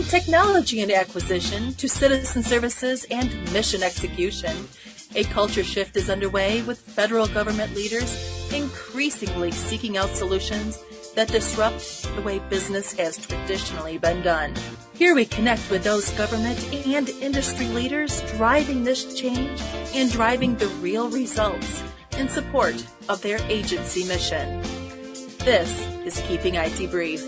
From technology and acquisition to citizen services and mission execution, a culture shift is underway with federal government leaders increasingly seeking out solutions that disrupt the way business has traditionally been done. Here we connect with those government and industry leaders driving this change and driving the real results in support of their agency mission. This is Keeping IT Brief.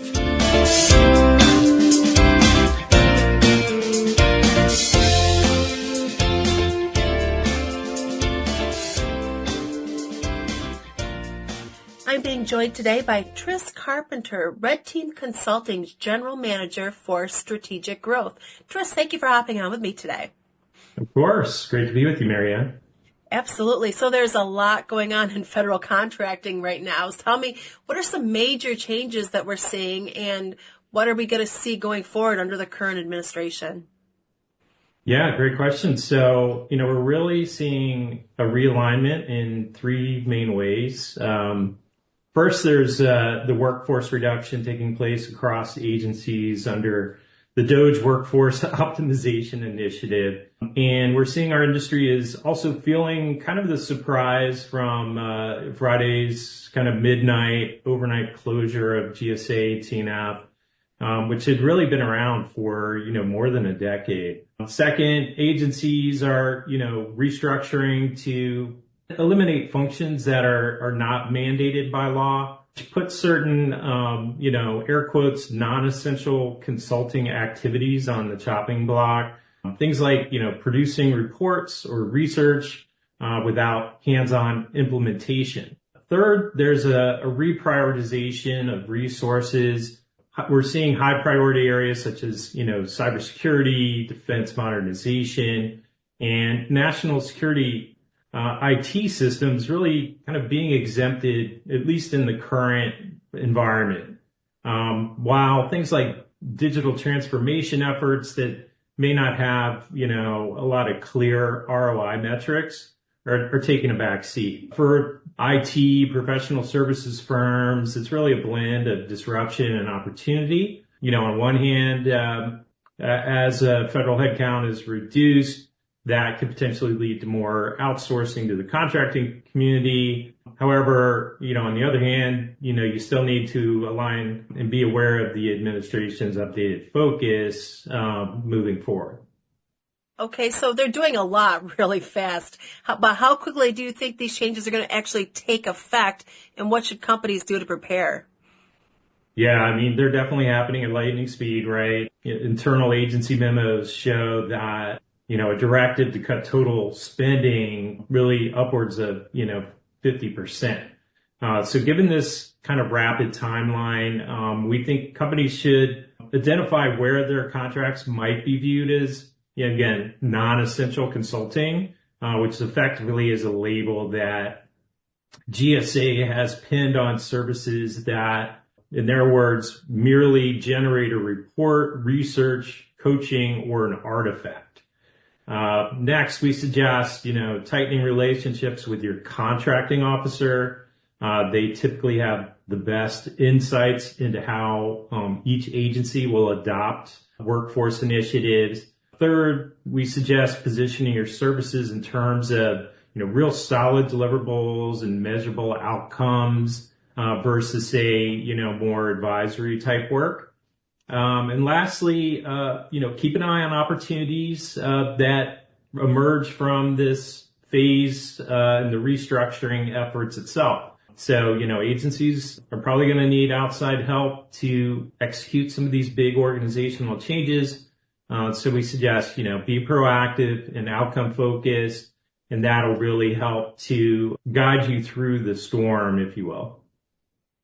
I'm being joined today by Tris Carpenter, Red Team Consulting's General Manager for Strategic Growth. Tris, thank you for hopping on with me today. Of course. Great to be with you, Marianne. Absolutely. So there's a lot going on in federal contracting right now. So tell me, what are some major changes that we're seeing and what are we going to see going forward under the current administration? Yeah, great question. So, we're really seeing a realignment in three main ways. First, there's the workforce reduction taking place across agencies under the DOGE Workforce Optimization Initiative. And we're seeing our industry is also feeling kind of the surprise from Friday's kind of overnight closure of GSA, TNF, which had really been around for, more than a decade. Second, agencies are, restructuring to eliminate functions that are not mandated by law, put certain, air quotes, non-essential consulting activities on the chopping block. Things like, producing reports or research without hands-on implementation. Third, there's a reprioritization of resources. We're seeing high priority areas such as, cybersecurity, defense modernization, and national security IT systems really kind of being exempted, at least in the current environment. While things like digital transformation efforts that may not have, a lot of clear ROI metrics are taking a back seat. For IT professional services firms, it's really a blend of disruption and opportunity. On one hand, as federal headcount is reduced, that could potentially lead to more outsourcing to the contracting community. However, on the other hand, you still need to align and be aware of the administration's updated focus moving forward. Okay, so they're doing a lot really fast. But how quickly do you think these changes are going to actually take effect, and what should companies do to prepare? Yeah, they're definitely happening at lightning speed, right? Internal agency memos show that a directive to cut total spending really upwards of, 50%. So given this kind of rapid timeline, we think companies should identify where their contracts might be viewed as, again, non-essential consulting, which effectively is a label that GSA has pinned on services that, in their words, merely generate a report, research, coaching, or an artifact. Next, we suggest, tightening relationships with your contracting officer. They typically have the best insights into how each agency will adopt workforce initiatives. Third, we suggest positioning your services in terms of, real solid deliverables and measurable outcomes versus, say, more advisory type work. And lastly, keep an eye on opportunities that emerge from this phase in the restructuring efforts itself. So, agencies are probably going to need outside help to execute some of these big organizational changes. So we suggest, be proactive and outcome focused, and that'll really help to guide you through the storm, if you will.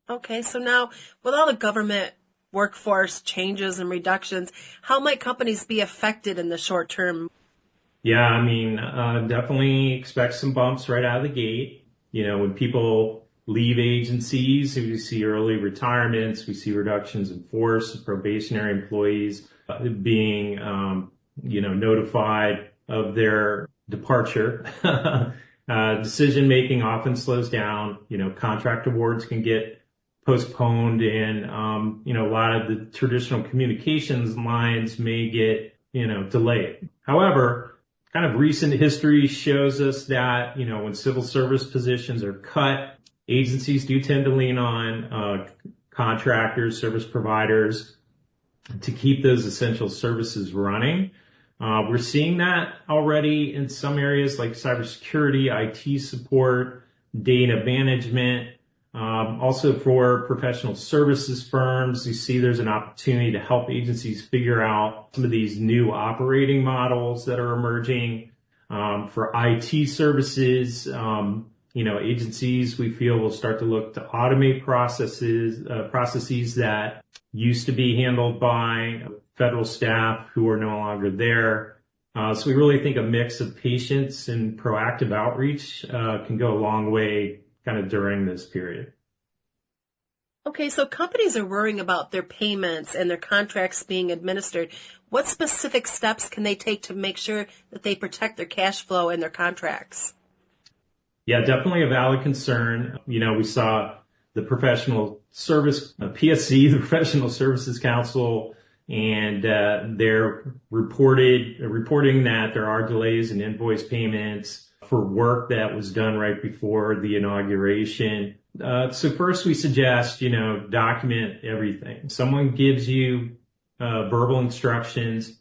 Okay, so now with all the government workforce changes and reductions, how might companies be affected in the short term? Yeah, definitely expect some bumps right out of the gate. When people leave agencies, we see early retirements, we see reductions in force, probationary employees being, notified of their departure. Decision making often slows down. Contract awards can get postponed, and a lot of the traditional communications lines may get delayed. However, kind of recent history shows us that when civil service positions are cut, agencies do tend to lean on contractors, service providers to keep those essential services running. We're seeing that already in some areas like cybersecurity, IT support, data management. Also for professional services firms, you see there's an opportunity to help agencies figure out some of these new operating models that are emerging. For IT services, agencies we feel will start to look to automate processes that used to be handled by federal staff who are no longer there. So we really think a mix of patience and proactive outreach can go a long way kind of during this period. Okay, so companies are worrying about their payments and their contracts being administered. What specific steps can they take to make sure that they protect their cash flow and their contracts? Yeah, definitely a valid concern. We saw the Professional Service, PSC, the Professional Services Council, and they're reporting that there are delays in invoice payments for work that was done right before the inauguration. So first we suggest, document everything. Someone gives you verbal instructions.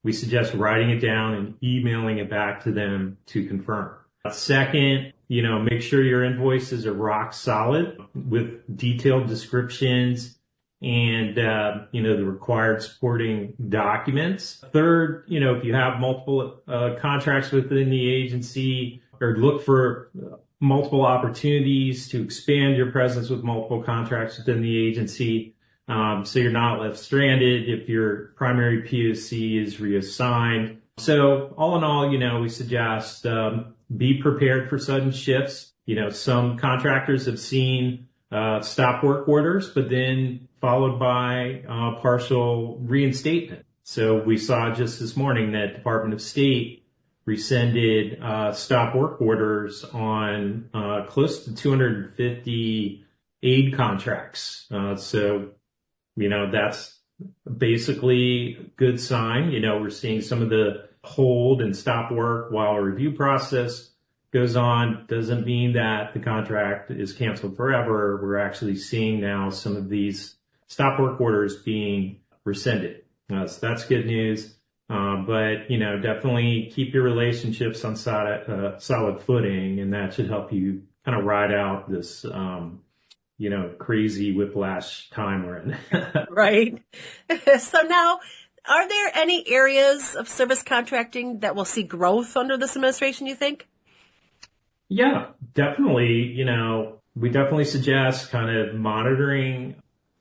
We suggest writing it down and emailing it back to them to confirm. Second, make sure your invoices are rock solid with detailed descriptions and, the required supporting documents. Third, if you have multiple contracts within the agency, or look for multiple opportunities to expand your presence with multiple contracts within the agency, so you're not left stranded if your primary POC is reassigned. So all in all, we suggest be prepared for sudden shifts. Some contractors have seen stop work orders, but then followed by partial reinstatement. So we saw just this morning that Department of State rescinded stop work orders on close to 250 aid contracts. So that's basically a good sign. We're seeing some of the hold and stop work while a review process goes on. Doesn't mean that the contract is canceled forever. We're actually seeing now some of these stop work orders being rescinded. So that's good news. But definitely keep your relationships on solid footing, and that should help you kind of ride out this, crazy whiplash time we're in. Right. So now, are there any areas of service contracting that will see growth under this administration, you think? Yeah, definitely. We definitely suggest kind of monitoring,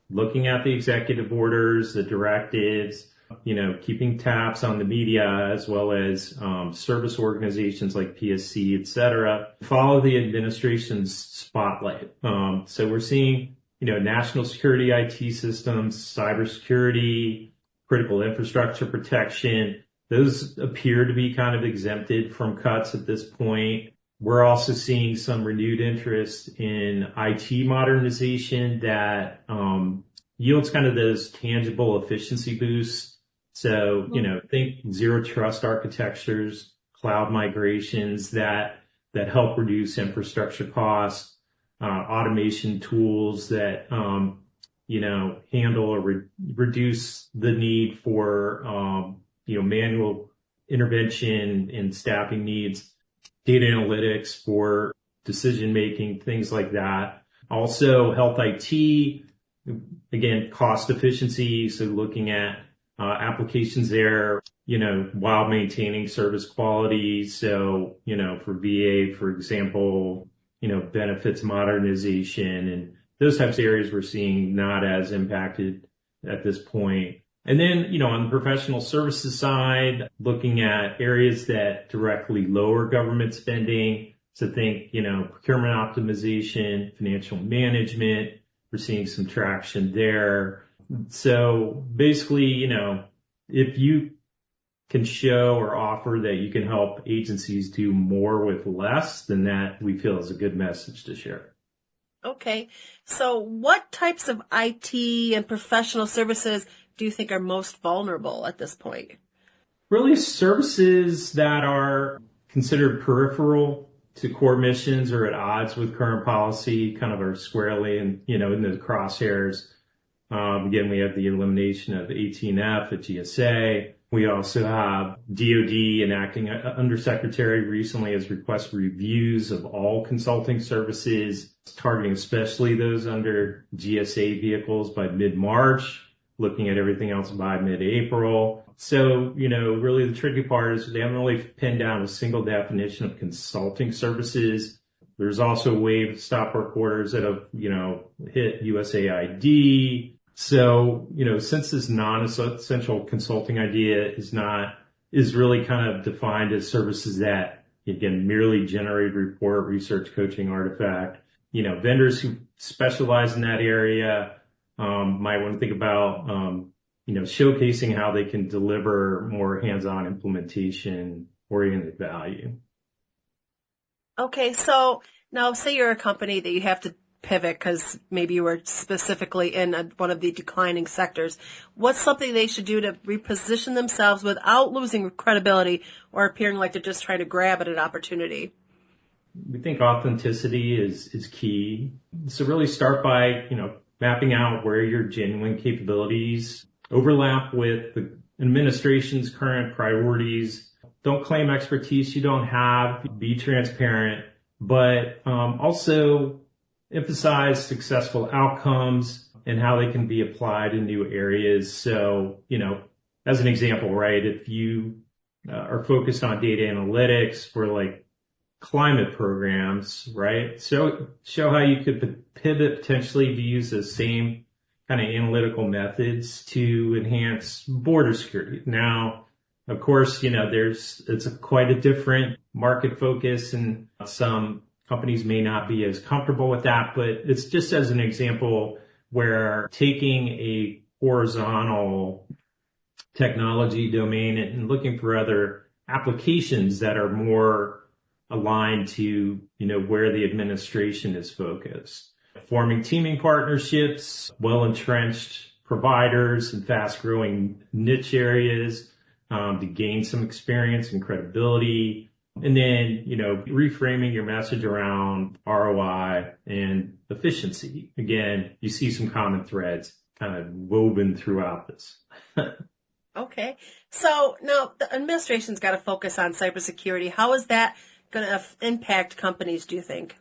looking at the executive orders, the directives, keeping tabs on the media as well as service organizations like PSC, et cetera. Follow the administration's spotlight. So we're seeing, national security IT systems, cybersecurity, critical infrastructure protection. Those appear to be kind of exempted from cuts at this point. We're also seeing some renewed interest in IT modernization that yields kind of those tangible efficiency boosts. So, think zero trust architectures, cloud migrations that help reduce infrastructure costs, automation tools that, handle or reduce the need for, manual intervention and staffing needs, data analytics for decision making, things like that. Also, health IT, again, cost efficiency. So looking at applications there, while maintaining service quality. So, for VA, for example, benefits modernization and those types of areas we're seeing not as impacted at this point. And then, on the professional services side, looking at areas that directly lower government spending. So think, procurement optimization, financial management. We're seeing some traction there. So basically, if you can show or offer that you can help agencies do more with less, then that we feel is a good message to share. Okay. So what types of IT and professional services do you think are most vulnerable at this point? Really, services that are considered peripheral to core missions or at odds with current policy kind of are squarely in the crosshairs. Again, we have the elimination of 18F at GSA. We also have DoD enacting Undersecretary recently has requested reviews of all consulting services, targeting especially those under GSA vehicles by mid-March, looking at everything else by mid-April. So, really the tricky part is they haven't really pinned down a single definition of consulting services. There's also waived stop work orders that have, hit USAID. So, since this non-essential consulting idea is really kind of defined as services that, again, merely generate report, research, coaching, artifact, vendors who specialize in that area, might want to think about, showcasing how they can deliver more hands-on implementation oriented value. Okay. So now say you're a company that you have to pivot because maybe you were specifically in one of the declining sectors. What's something they should do to reposition themselves without losing credibility or appearing like they're just trying to grab at an opportunity? We think authenticity is key. So really start by, mapping out where your genuine capabilities overlap with the administration's current priorities. Don't claim expertise you don't have. Be transparent, but also emphasize successful outcomes and how they can be applied in new areas. So, as an example, right, if you are focused on data analytics for like climate programs, right? So show how you could pivot potentially to use the same kind of analytical methods to enhance border security. Now, of course, it's quite a different market focus and some companies may not be as comfortable with that, but it's just as an example where taking a horizontal technology domain and looking for other applications that are more aligned to, where the administration is focused. Forming teaming partnerships, well-entrenched providers in fast-growing niche areas to gain some experience and credibility. And then, reframing your message around ROI and efficiency. Again, you see some common threads kind of woven throughout this. Okay. So now the administration's got to focus on cybersecurity. How is that going to impact companies, do you think?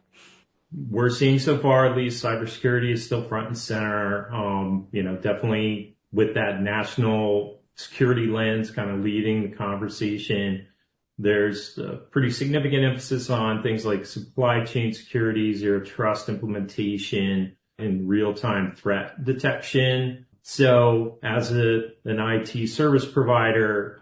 We're seeing so far, at least cybersecurity is still front and center. Definitely with that national security lens kind of leading the conversation. There's a pretty significant emphasis on things like supply chain security, zero trust implementation, and real-time threat detection. So as an IT service provider,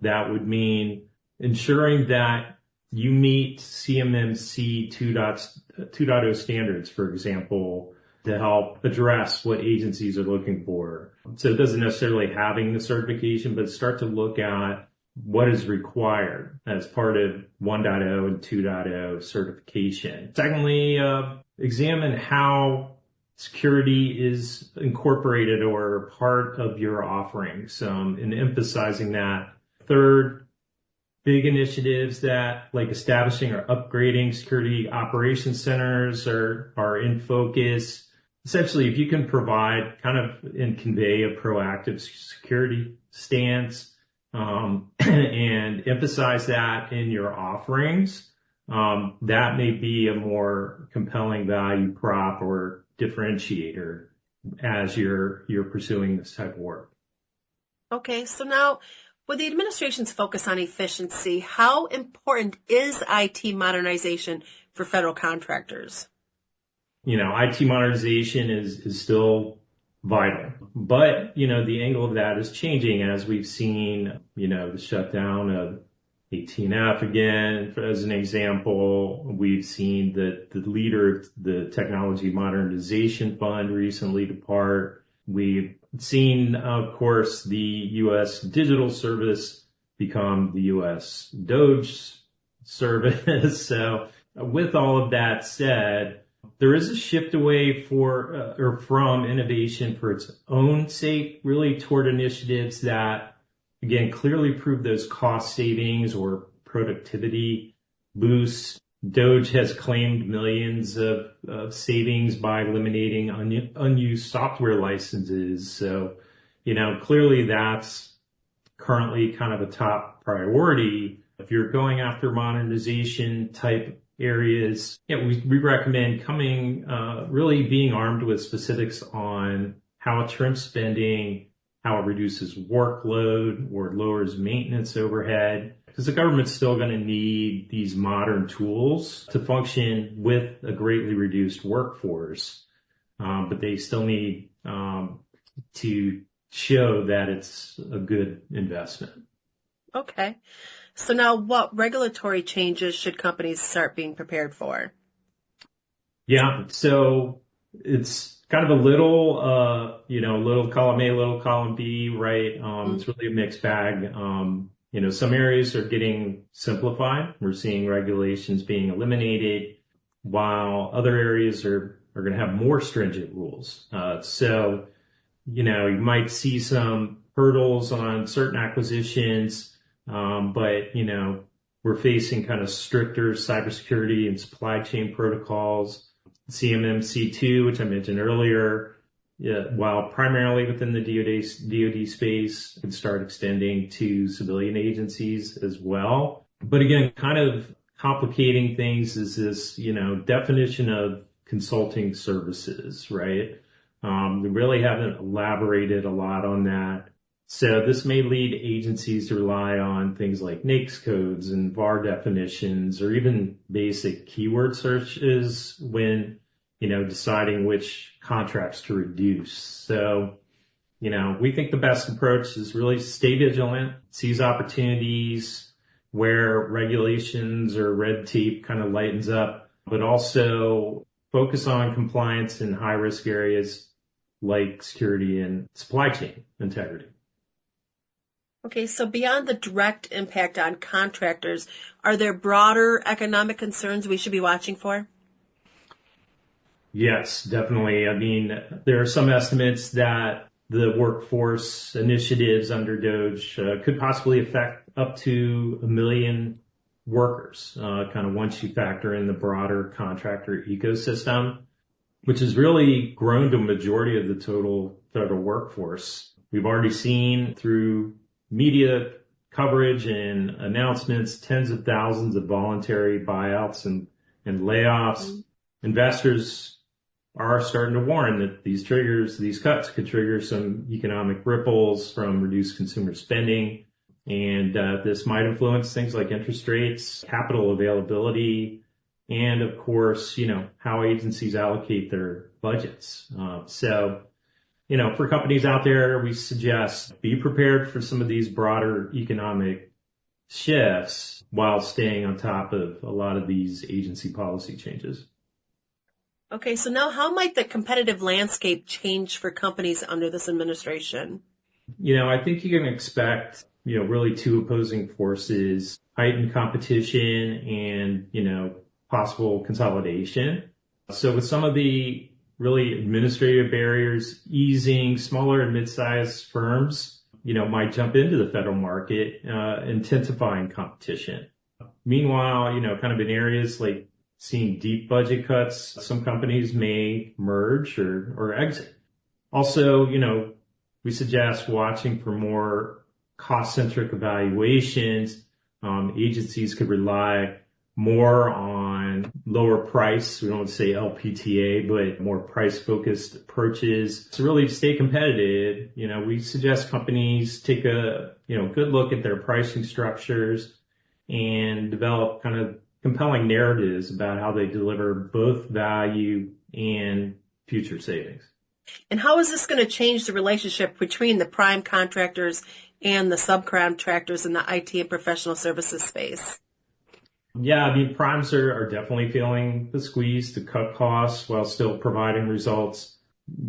that would mean ensuring that you meet CMMC 2.0 standards, for example, to help address what agencies are looking for. So it doesn't necessarily having the certification, but start to look at what is required as part of 1.0 and 2.0 certification. Secondly, examine how security is incorporated or part of your offerings, and emphasizing that. Third, big initiatives that like establishing or upgrading security operations centers are in focus. Essentially, if you can provide kind of and convey a proactive security stance, and emphasize that in your offerings, that may be a more compelling value prop or differentiator as you're pursuing this type of work. Okay, so now with the administration's focus on efficiency, how important is IT modernization for federal contractors? IT modernization is still vital, but the angle of that is changing as we've seen, the shutdown of 18F again, as an example. We've seen that the leader of the Technology Modernization Fund recently depart. We've seen, of course, the U.S. Digital Service become the U.S. DOJ Service. So with all of that said, there is a shift away or from innovation for its own sake, really toward initiatives that, again, clearly prove those cost savings or productivity boosts. Doge has claimed millions of savings by eliminating unused software licenses. So, clearly that's currently kind of a top priority. If you're going after modernization type areas, we recommend really being armed with specifics on how it trims spending, how it reduces workload or lowers maintenance overhead, because the government's still going to need these modern tools to function with a greatly reduced workforce. But they still need to show that it's a good investment. Okay. So now what regulatory changes should companies start being prepared for? Yeah. So it's kind of a little, little column A, little column B, right? It's really a mixed bag. Some areas are getting simplified. We're seeing regulations being eliminated, while other areas are going to have more stringent rules. So you might see some hurdles on certain acquisitions, but we're facing kind of stricter cybersecurity and supply chain protocols. CMMC 2, which I mentioned earlier, while primarily within the DoD space, can start extending to civilian agencies as well. But again, kind of complicating things is this, definition of consulting services, right? We really haven't elaborated a lot on that. So this may lead agencies to rely on things like NAICS codes and VAR definitions, or even basic keyword searches when, deciding which contracts to reduce. So, we think the best approach is really stay vigilant, seize opportunities where regulations or red tape kind of lightens up, but also focus on compliance in high risk areas like security and supply chain integrity. Okay, so beyond the direct impact on contractors, are there broader economic concerns we should be watching for? Yes, definitely. I mean, there are some estimates that the workforce initiatives under Doge could possibly affect up to 1 million workers, kind of once you factor in the broader contractor ecosystem, which has really grown to a majority of the total federal workforce. We've already seen through media coverage and announcements tens of thousands of voluntary buyouts and layoffs. Investors are starting to warn that these cuts could trigger some economic ripples from reduced consumer spending. And this might influence things like interest rates, capital availability, and of course, how agencies allocate their budgets. For companies out there, we suggest be prepared for some of these broader economic shifts while staying on top of a lot of these agency policy changes. Okay, so now how might the competitive landscape change for companies under this administration? I think you can expect, really two opposing forces, heightened competition and, possible consolidation. So with some of the really administrative barriers easing, smaller and mid-sized firms, might jump into the federal market, intensifying competition. Meanwhile, kind of in areas like seeing deep budget cuts, some companies may merge or exit. Also, we suggest watching for more cost-centric evaluations. Agencies could rely more on lower price. We don't want to say LPTA, but more price-focused approaches to really stay competitive. We suggest companies take a, good look at their pricing structures and develop kind of compelling narratives about how they deliver both value and future savings. And how is this going to change the relationship between the prime contractors and the subcontractors in the IT and professional services space? Yeah, I mean, primes are definitely feeling the squeeze to cut costs while still providing results.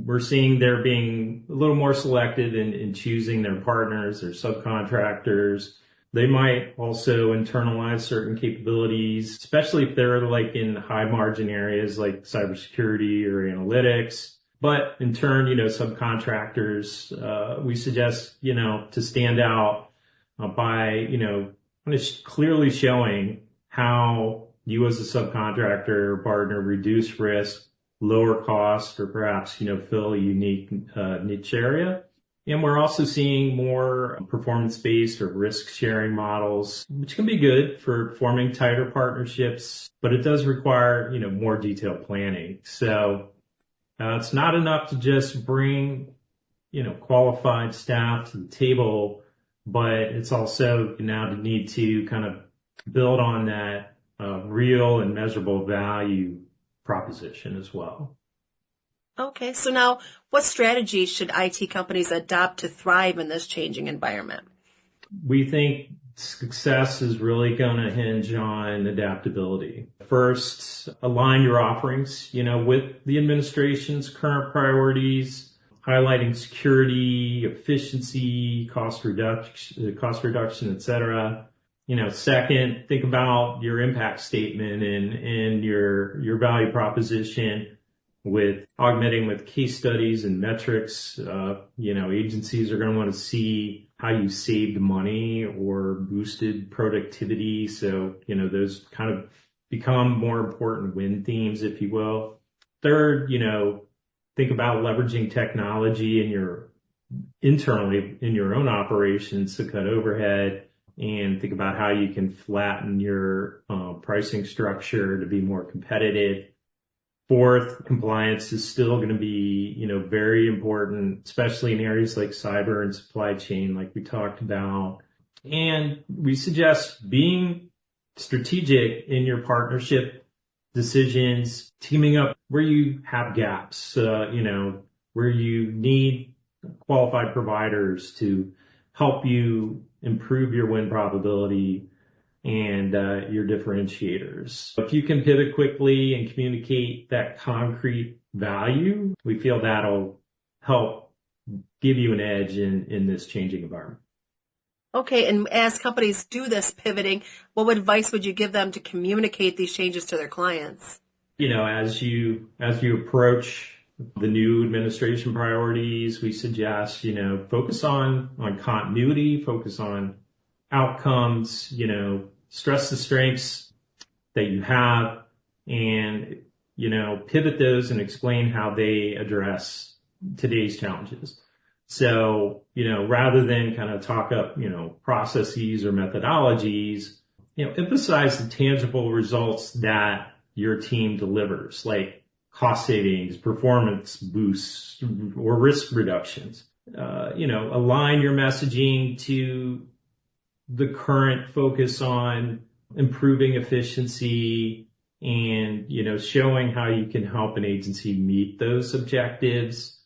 We're seeing they're being a little more selective in choosing their partners, their subcontractors. They might also internalize certain capabilities, especially if they're like in high margin areas like cybersecurity or analytics. But in turn, subcontractors, we suggest, to stand out by, kind of clearly showing how you as a subcontractor or partner reduce risk, lower cost, or perhaps, fill a unique niche area. And we're also seeing more performance-based or risk-sharing models, which can be good for forming tighter partnerships, but it does require, more detailed planning. So it's not enough to just bring, qualified staff to the table, but it's also now to need to kind of build on that real and measurable value proposition as well. Okay, so now what strategies should IT companies adopt to thrive in this changing environment? We think success is really going to hinge on adaptability. First, align your offerings, with the administration's current priorities, highlighting security, efficiency, cost reduction, et cetera. Second, think about your impact statement and your value proposition with augmenting with case studies and metrics. Agencies are going to want to see how you saved money or boosted productivity. So, those kind of become more important win themes, if you will. Third, think about leveraging technology internally in your own operations to cut overhead, and think about how you can flatten your pricing structure to be more competitive. Fourth, compliance is still going to be, very important, especially in areas like cyber and supply chain, like we talked about. And we suggest being strategic in your partnership decisions, teaming up where you have gaps, where you need qualified providers to help you improve your win probability and your differentiators. If you can pivot quickly and communicate that concrete value, we feel that'll help give you an edge in this changing environment. Okay, and as companies do this pivoting, what advice would you give them to communicate these changes to their clients? As you approach the new administration priorities, we suggest, focus on continuity, focus on outcomes, stress the strengths that you have, and, pivot those and explain how they address today's challenges. So, rather than kind of talk up, processes or methodologies, emphasize the tangible results that your team delivers, like cost savings, performance boosts, or risk reductions. Align your messaging to the current focus on improving efficiency and, showing how you can help an agency meet those objectives,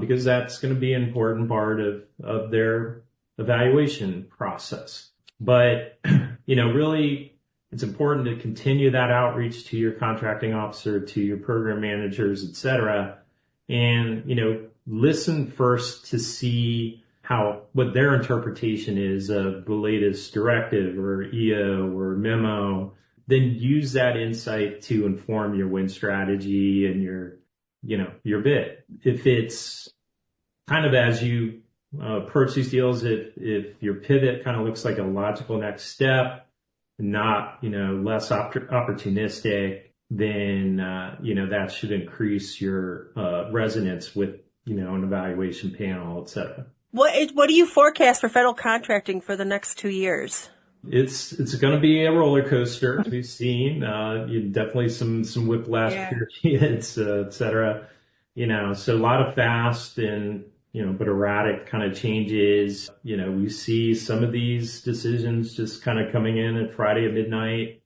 because that's going to be an important part of their evaluation process. But, really, it's important to continue that outreach to your contracting officer, to your program managers, et cetera, and, listen first to see what their interpretation is of the latest directive or EO or memo, then use that insight to inform your win strategy and your bid. If it's kind of as you approach these deals, if your pivot kind of looks like a logical next step, not, less opportunistic, then, that should increase your resonance with, an evaluation panel, et cetera. What do you forecast for federal contracting for the next 2 years? It's going to be a roller coaster, as we've seen. Definitely some whiplash periods, et cetera. So a lot of fast and, but erratic kind of changes. We see some of these decisions just kind of coming in at Friday at midnight,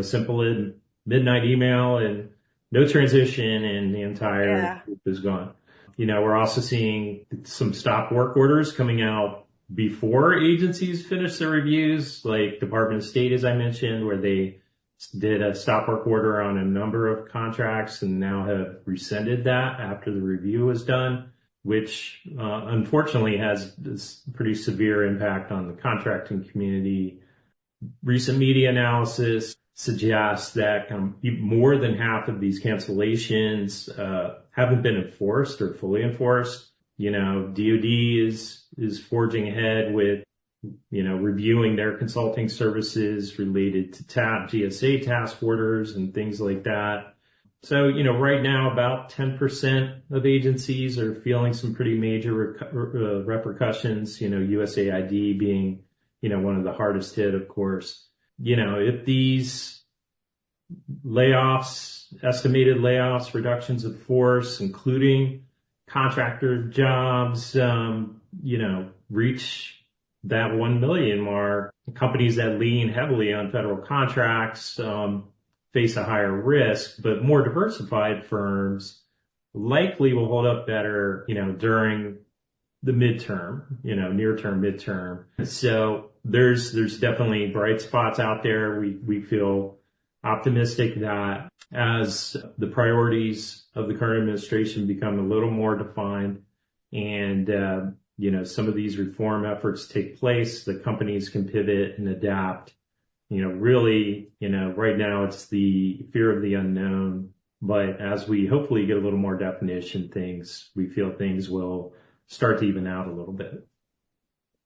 simple midnight email and no transition, and the entire group is gone. We're also seeing some stop work orders coming out before agencies finish their reviews, like Department of State, as I mentioned, where they did a stop work order on a number of contracts and now have rescinded that after the review was done. which unfortunately has this pretty severe impact on the contracting community. Recent media analysis suggests that more than half of these cancellations haven't been enforced or fully enforced. DoD is forging ahead with reviewing their consulting services related to GSA task orders and things like that. So, right now about 10% of agencies are feeling some pretty major repercussions, USAID being, one of the hardest hit, of course. If these estimated layoffs, reductions of force, including contractor jobs, reach that 1 million mark, companies that lean heavily on federal contracts face a higher risk, but more diversified firms likely will hold up better, during the midterm, near-term, midterm. So there's definitely bright spots out there. We feel optimistic that as the priorities of the current administration become a little more defined and some of these reform efforts take place, the companies can pivot and adapt. Really, right now it's the fear of the unknown, but as we hopefully get a little more definition, we feel things will start to even out a little bit.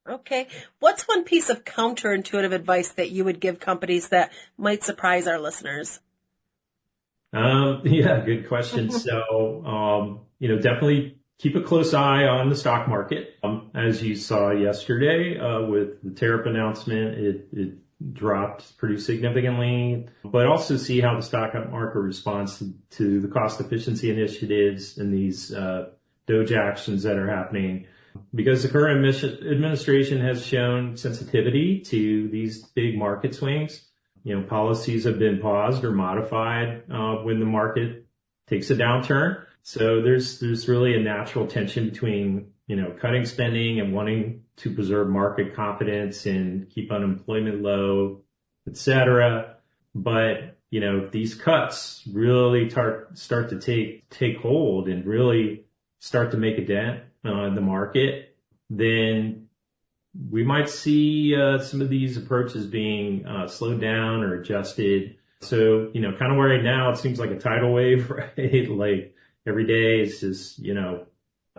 Okay. What's one piece of counterintuitive advice that you would give companies that might surprise our listeners? Yeah, good question. So, definitely keep a close eye on the stock market. As you saw yesterday, with the tariff announcement, it dropped pretty significantly, but also see how the stock market responds to the cost efficiency initiatives and these DOGE actions that are happening, because the current administration has shown sensitivity to these big market swings. Policies have been paused or modified when the market takes a downturn. So there's really a natural tension between, cutting spending and wanting to preserve market confidence and keep unemployment low, et cetera. But, if these cuts really start to take hold and really start to make a dent in the market, then we might see some of these approaches being slowed down or adjusted. So, kind of where right now it seems like a tidal wave, right? Like every day it's just,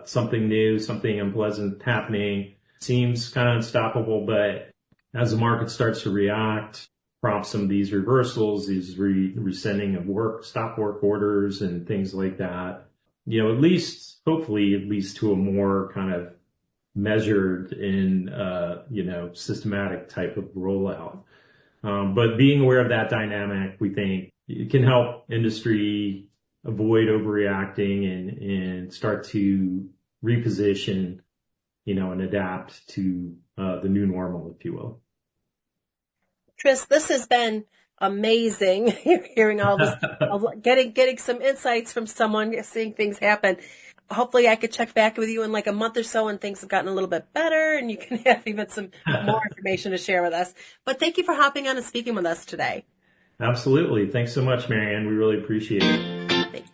something new, something unpleasant happening. Seems kind of unstoppable, but as the market starts to react, prompt some of these reversals, these resending of stop work orders and things like that, hopefully at least to a more kind of measured and, systematic type of rollout. But being aware of that dynamic, we think it can help industry avoid overreacting and start to reposition, and adapt to the new normal, if you will. Tris, this has been amazing. Hearing all this, getting some insights from someone, seeing things happen. Hopefully I could check back with you in like a month or so and things have gotten a little bit better and you can have even some more information to share with us. But thank you for hopping on and speaking with us today. Absolutely. Thanks so much, Marianne. We really appreciate it. Thanks.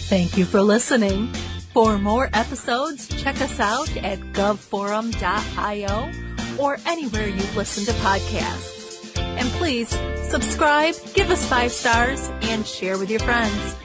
Thank you for listening. For more episodes, check us out at govforum.io or anywhere you listen to podcasts. And please subscribe, give us 5 stars, and share with your friends.